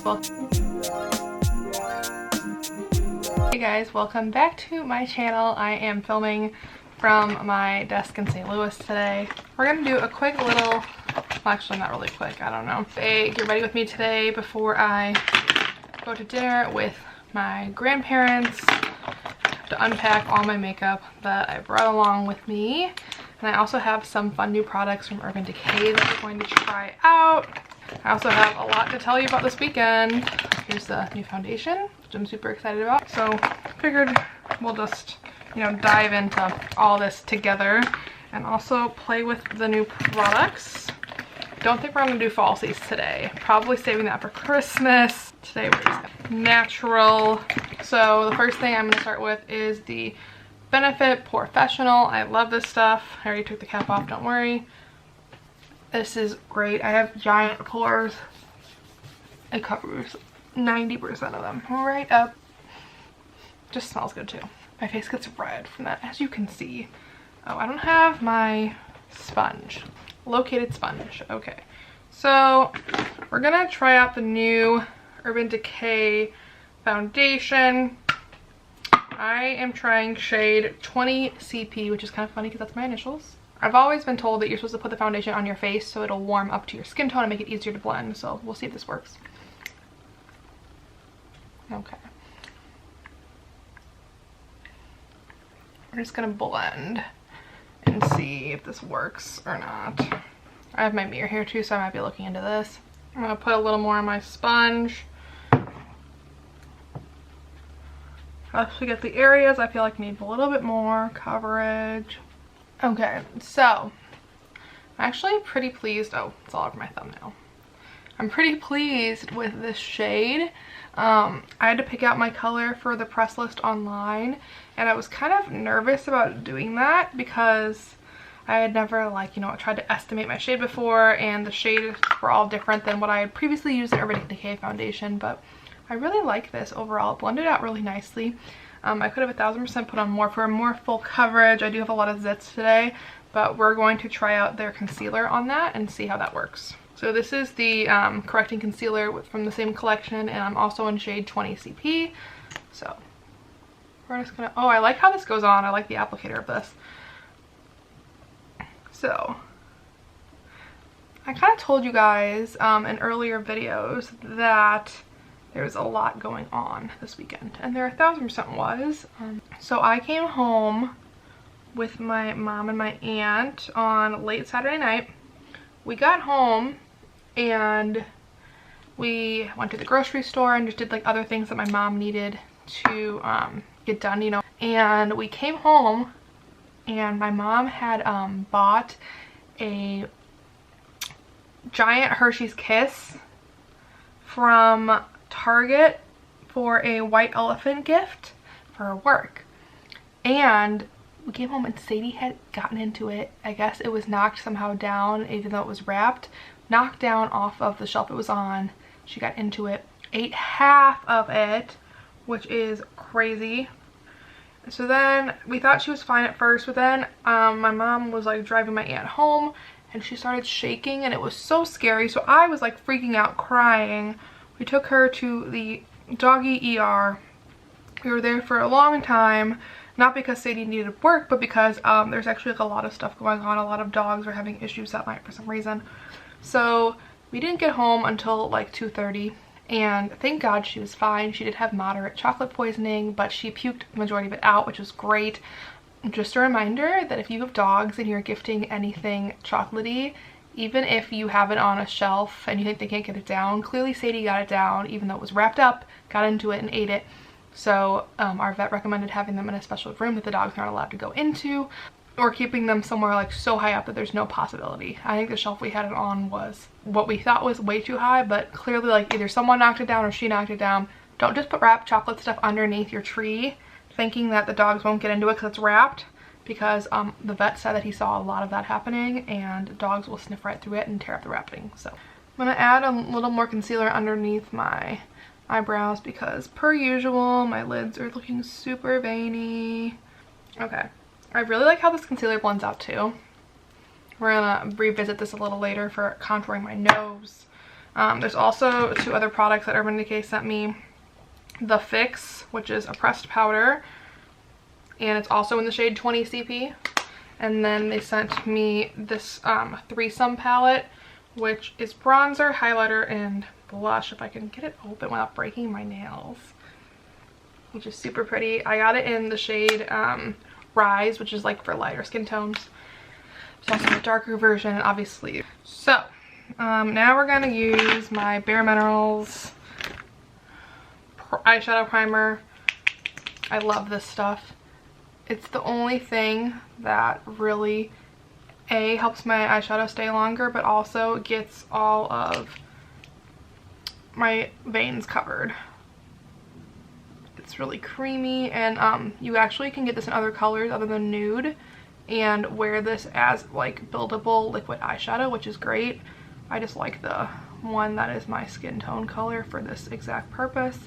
Hey guys, welcome back to my channel. I am filming from my desk in St. Louis today. We're gonna do a quick little, well, actually not really quick, I don't know. Get ready with me today before I go to dinner with my grandparents. I have to unpack all my makeup that I brought along with me. And I also have some fun new products from Urban Decay that we're going to try out. I also have a lot to tell you about this weekend. Here's the new foundation, which I'm super excited about. So figured we'll just, you know, dive into all this together and also play with the new products. Don't think we're gonna do falsies today. Probably saving that for Christmas. Today we're just natural. So the first thing I'm gonna start with is the Benefit Professional. I love this stuff. I already took the cap off, don't worry. This is great. I have giant pores. It covers 90% of them right up. Just smells good too. My face gets red from that, as you can see. Oh, I don't have my sponge. Located sponge. Okay. So we're gonna try out the new Urban Decay foundation. I am trying shade 20 CP, which is kind of funny because that's my initials. I've always been told that you're supposed to put the foundation on your face so it'll warm up to your skin tone and make it easier to blend. So we'll see if this works. Okay. We're just gonna blend and see if this works or not. I have my mirror here too, so I might be looking into this. I'm gonna put a little more on my sponge. Just to get the areas I feel like need a little bit more coverage. Okay, so I'm actually pretty pleased. Oh, it's all over my thumbnail. I'm pretty pleased with this shade. I had to pick out my color for the press list online, and I was kind of nervous about doing that because I had never, like, you know, tried to estimate my shade before, and the shades were all different than what I had previously used in Urban Decay foundation, but I really like this overall. It blended out really nicely. I could have 1000% put on more for more full coverage. I do have a lot of zits today, but we're going to try out their concealer on that and see how that works. So this is the correcting concealer from the same collection, and I'm also in shade 20 CP. So we're just gonna, oh, I like how this goes on. I like the applicator of this. So I kind of told you guys in earlier videos that there's a lot going on this weekend, and there 1000% was. So I came home with my mom and my aunt on late Saturday night. We got home and we went to the grocery store and just did like other things that my mom needed to get done, you know. And we came home and my mom had bought a giant Hershey's Kiss from Target for a white elephant gift for her work. And we came home and Sadie had gotten into it. I guess it was knocked somehow down, even though it was wrapped, knocked down off of the shelf it was on. She got into it, ate half of it, which is crazy. So then we thought she was fine at first, but then my mom was like driving my aunt home and she started shaking, and it was so scary. So I was like freaking out, crying. We took her to the doggy ER. We were there for a long time, not because Sadie needed work, but because there's actually like a lot of stuff going on. A lot of dogs are having issues that night for some reason. So we didn't get home until like 2:30, and thank God she was fine. She did have moderate chocolate poisoning, but she puked the majority of it out, which was great. Just a reminder that if you have dogs and you're gifting anything chocolatey, even if you have it on a shelf and you think they can't get it down, clearly Sadie got it down, even though it was wrapped up, got into it and ate it. So our vet recommended having them in a special room that the dogs aren't allowed to go into, or keeping them somewhere like so high up that there's no possibility. I think the shelf we had it on was what we thought was way too high, but clearly like either someone knocked it down or she knocked it down. Don't just put wrapped chocolate stuff underneath your tree thinking that the dogs won't get into it because it's wrapped, because the vet said that he saw a lot of that happening and dogs will sniff right through it and tear up the wrapping. So I'm gonna add a little more concealer underneath my eyebrows because per usual my lids are looking super veiny. Okay, I really like how this concealer blends out too. We're gonna revisit this a little later for contouring my nose. There's also 2 other products that Urban Decay sent me. The Fix, which is a pressed powder, and it's also in the shade 20 CP. And then they sent me this threesome palette, which is bronzer, highlighter, and blush. If I can get it open without breaking my nails, which is super pretty. I got it in the shade Rise, which is like for lighter skin tones. There's also a darker version, obviously. So now we're gonna use my bareMinerals eyeshadow primer. I love this stuff. It's the only thing that really helps my eyeshadow stay longer, but also gets all of my veins covered. It's really creamy, and you actually can get this in other colors other than nude and wear this as like buildable liquid eyeshadow, which is great. I just like the one that is my skin tone color for this exact purpose.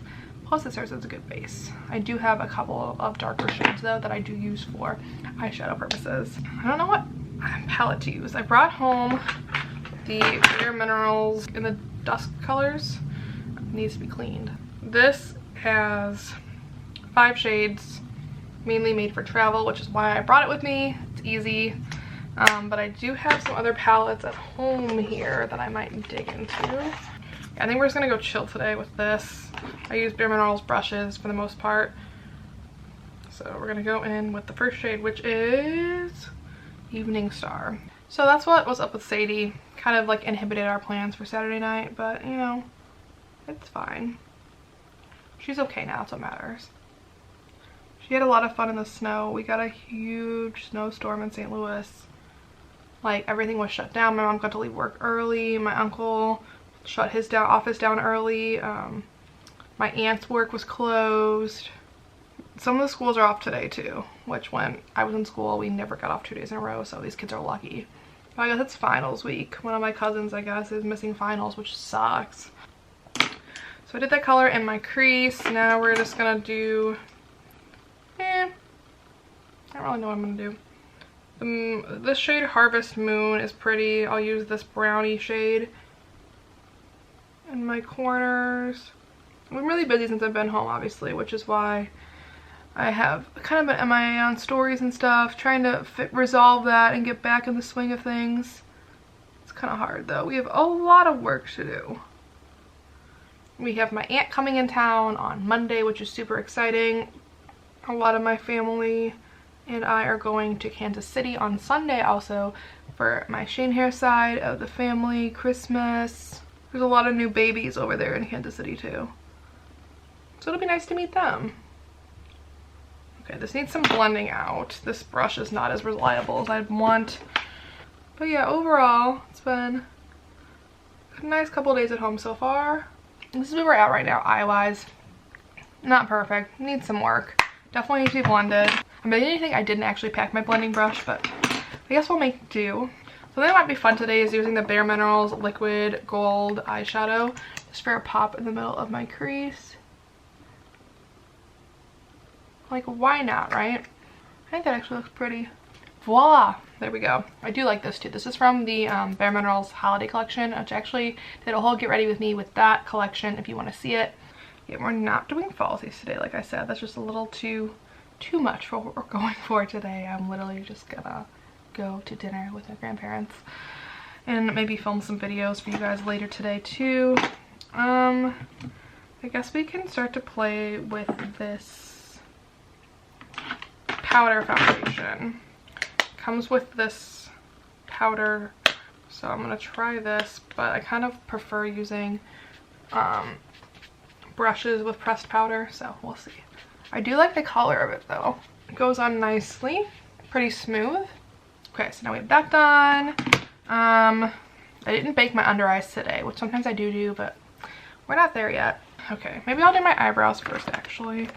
Plus it serves as a good base. I do have a couple of darker shades though that I do use for eyeshadow purposes. I don't know what palette to use. I brought home the bareMinerals in the dusk colors. It needs to be cleaned. This has 5 shades, mainly made for travel, which is why I brought it with me. It's easy. But I do have some other palettes at home here that I might dig into. I think we're just gonna go chill today with this. I use bareMinerals brushes for the most part. So we're gonna go in with the first shade, which is Evening Star. So that's what was up with Sadie. Kind of like inhibited our plans for Saturday night, but you know, it's fine. She's okay now, that's what matters. She had a lot of fun in the snow. We got a huge snowstorm in St. Louis. Like everything was shut down. My mom got to leave work early. My uncle shut his office down early. My aunt's work was closed. Some of the schools are off today too, which when I was in school we never got off 2 days in a row, so these kids are lucky. But I guess it's finals week. One of my cousins, I guess, is missing finals, which sucks. So I did that color in my crease. Now we're just gonna do, I don't really know what I'm gonna do. This shade Harvest Moon is pretty. I'll use this brownie shade in my corners. I've been really busy since I've been home, obviously, which is why I have kind of been MIA on stories and stuff, trying to resolve that and get back in the swing of things. It's kind of hard though. We have a lot of work to do. We have my aunt coming in town on Monday, which is super exciting. A lot of my family and I are going to Kansas City on Sunday also for my Shane hair side of the family Christmas. There's a lot of new babies over there in Kansas City too. So it'll be nice to meet them. Okay, this needs some blending out. This brush is not as reliable as I'd want. But yeah, overall, it's been a nice couple of days at home so far. This is where we're at right now, eye-wise. Not perfect, needs some work. Definitely needs to be blended. I mean, anything I didn't actually pack my blending brush, but I guess we'll make do. Something that might be fun today is using the bareMinerals Liquid Gold Eyeshadow just for a pop in the middle of my crease. Like, why not, right? I think that actually looks pretty. Voila! There we go. I do like this too. This is from the bareMinerals Holiday Collection, which actually did a whole get ready with me with that collection if you want to see it. Yeah, we're not doing falsies today, like I said. That's just a little too much for what we're going for today. I'm literally just gonna go to dinner with my grandparents and maybe film some videos for you guys later today too. I guess we can start to play with this powder foundation. Comes with this powder, so I'm gonna try this, but I kind of prefer using brushes with pressed powder, so we'll see. I do like the color of it though. It goes on nicely, pretty smooth. Okay, so now we have that done. I didn't bake my under eyes today, which sometimes I do, but we're not there yet. Okay, maybe I'll do my eyebrows first actually.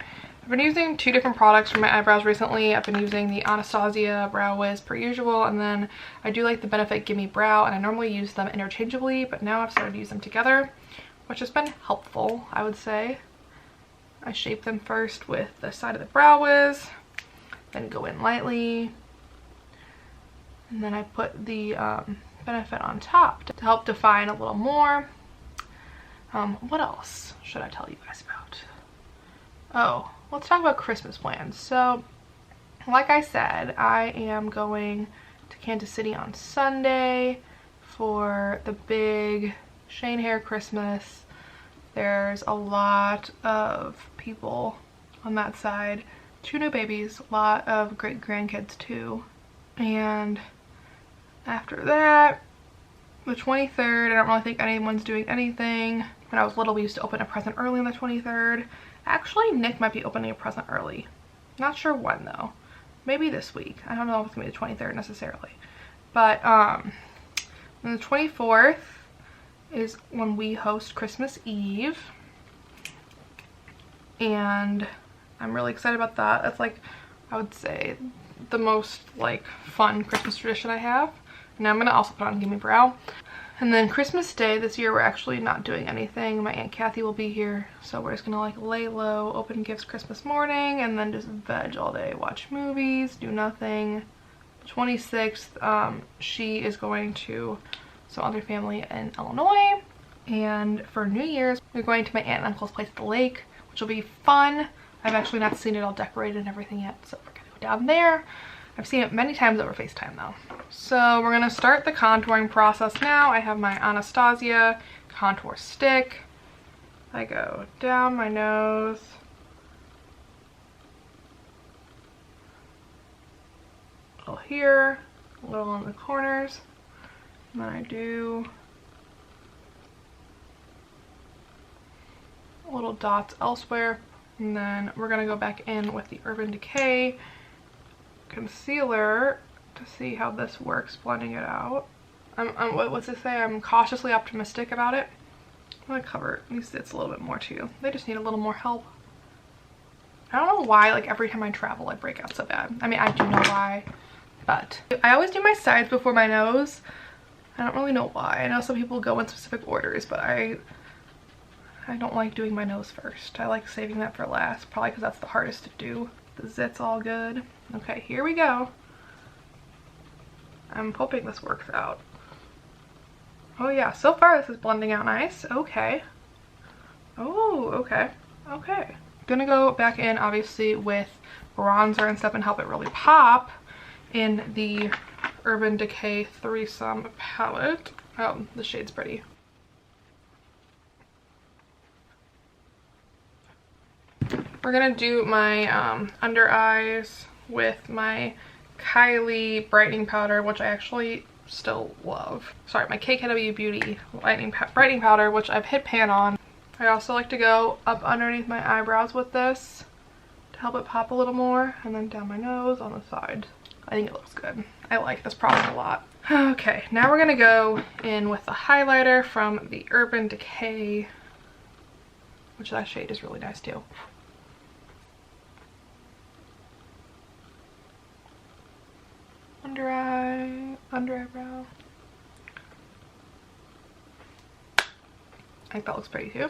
I've been using 2 different products for my eyebrows recently. I've been using the Anastasia Brow Wiz per usual, and then I do like the Benefit Gimme Brow, and I normally use them interchangeably, but now I've started to use them together, which has been helpful, I would say. I shape them first with the side of the Brow Wiz, then go in lightly, and then I put the Benefit on top to help define a little more. What else should I tell you guys about? Oh, let's talk about Christmas plans. So, like I said, I am going to Kansas City on Sunday for the big Shane Hair Christmas. There's a lot of people on that side. 2 new babies, a lot of great grandkids too. And after that, the 23rd, I don't really think anyone's doing anything. When I was little, we used to open a present early on the 23rd. Actually, Nick might be opening a present early. Not sure when though. Maybe this week. I don't know if it's gonna be the 23rd necessarily. But on the 24th is when we host Christmas Eve. And I'm really excited about that. That's like, I would say, the most like fun Christmas tradition I have. And I'm gonna also put on Gimme Brow. And then Christmas Day this year, we're actually not doing anything. My Aunt Kathy will be here, so we're just gonna like lay low, open gifts Christmas morning, and then just veg all day, watch movies, do nothing. 26th, she is going to some other family in Illinois. And for New Year's, we're going to my aunt and uncle's place at the lake, which will be fun. I've actually not seen it all decorated and everything yet, so we're gonna go down there. I've seen it many times over FaceTime though. So we're gonna start the contouring process now. I have my Anastasia contour stick. I go down my nose. A little here, a little on the corners. And then I do little dots elsewhere. And then we're gonna go back in with the Urban Decay concealer to see how this works, blending it out. What's it say? I'm cautiously optimistic about it. I'm gonna cover these zits a little bit more too. They just need a little more help. I don't know why, like every time I travel I break out so bad. I mean, I do know why, but I always do my sides before my nose. I don't really know why. I know some people go in specific orders, but I don't like doing my nose first. I like saving that for last, probably because that's the hardest to do. The zit's all good. Okay, here we go. I'm hoping this works out. Oh yeah, so far this is blending out nice. Okay. Oh, okay. Okay. Gonna go back in obviously with bronzer and stuff and help it really pop in the Urban Decay Threesome palette. Oh, the shade's pretty. We're gonna do my under eyes with my Kylie brightening powder, which I actually still love. Sorry, my KKW Beauty brightening powder, which I've hit pan on. I also like to go up underneath my eyebrows with this to help it pop a little more, and then down my nose on the side. I think it looks good. I like this product a lot. Okay, now we're gonna go in with the highlighter from the Urban Decay, which that shade is really nice too. Under eye, under eyebrow. I think that looks pretty too.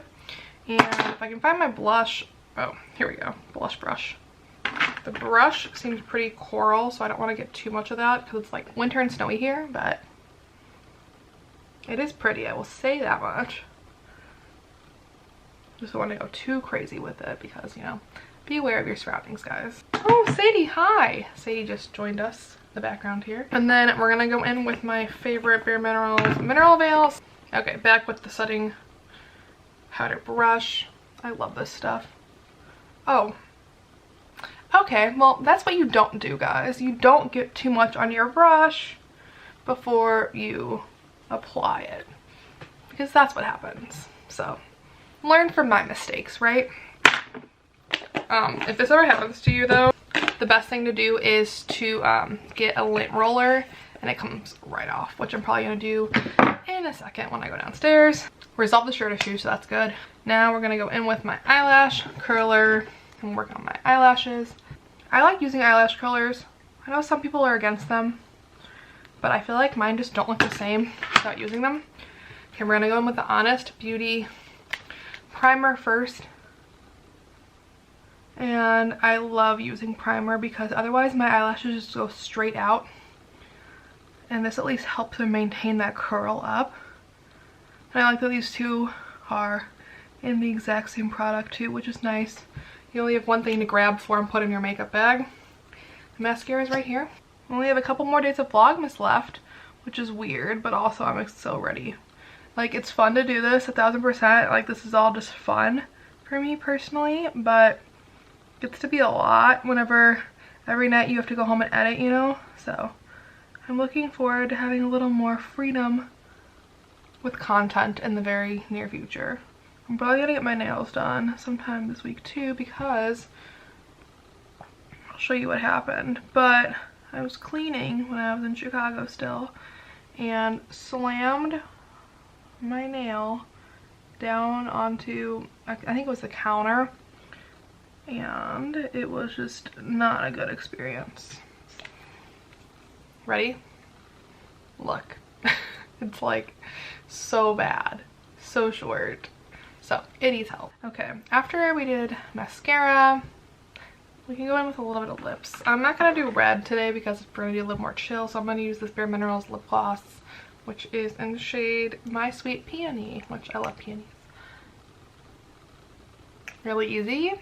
And if I can find my blush, oh, here we go, blush brush. The brush seems pretty coral, so I don't want to get too much of that because it's like winter and snowy here, but it is pretty, I will say that much. Just don't want to go too crazy with it because, you know, be aware of your surroundings, guys. Oh, Sadie, hi! Sadie just joined us in the background here. And then we're gonna go in with my favorite bareMinerals mineral veils. Okay, back with the setting powder brush. I love this stuff. Oh. Okay, well, that's what you don't do, guys. You don't get too much on your brush before you apply it, because that's what happens. So, learn from my mistakes, right? If this ever happens to you though, the best thing to do is to get a lint roller, and it comes right off, which I'm probably gonna do in a second when I go downstairs. Resolve the shirt issue, so that's good. Now we're gonna go in with my eyelash curler and work on my eyelashes. I like using eyelash curlers. I know some people are against them, but I feel like mine just don't look the same without using them. Okay, we're gonna go in with the Honest Beauty primer first. And I love using primer because otherwise my eyelashes just go straight out. And this at least helps them maintain that curl up. And I like that these two are in the exact same product too, which is nice. You only have one thing to grab for and put in your makeup bag. The mascara is right here. We only have a couple more days of Vlogmas left, which is weird, but also I'm so ready. Like, it's fun to do this 1000%. Like, this is all just fun for me personally, but it gets to be a lot whenever every night you have to go home and edit, you know? So I'm looking forward to having a little more freedom with content in the very near future. I'm probably gonna get my nails done sometime this week too, because I'll show you what happened. But I was cleaning when I was in Chicago still and slammed my nail down onto, I think it was the counter, and it was just not a good experience. Ready? Look. It's like so bad, so short. So it needs help. Okay, after we did mascara, we can go in with a little bit of lips. I'm not gonna do red today because we're gonna do a little more chill, so I'm gonna use this bareMinerals lip gloss, which is in the shade My Sweet Peony, which I love peonies. Really easy.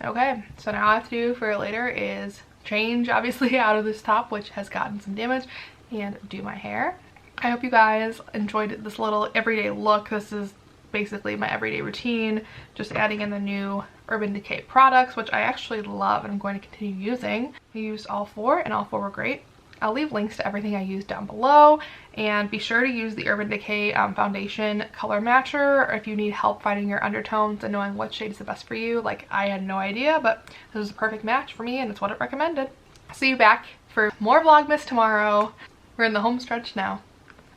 Okay, so now all I have to do for later is change, obviously, out of this top, which has gotten some damage, and do my hair. I hope you guys enjoyed this little everyday look. This is basically my everyday routine, just adding in the new Urban Decay products, which I actually love and I'm going to continue using. I used all four and all four were great. I'll leave links to everything I used down below, and be sure to use the Urban Decay foundation color matcher if you need help finding your undertones and knowing what shade is the best for you. Like, I had no idea, but this was a perfect match for me and it's what it recommended. See you back for more Vlogmas tomorrow. We're in the home stretch now.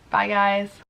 Bye guys.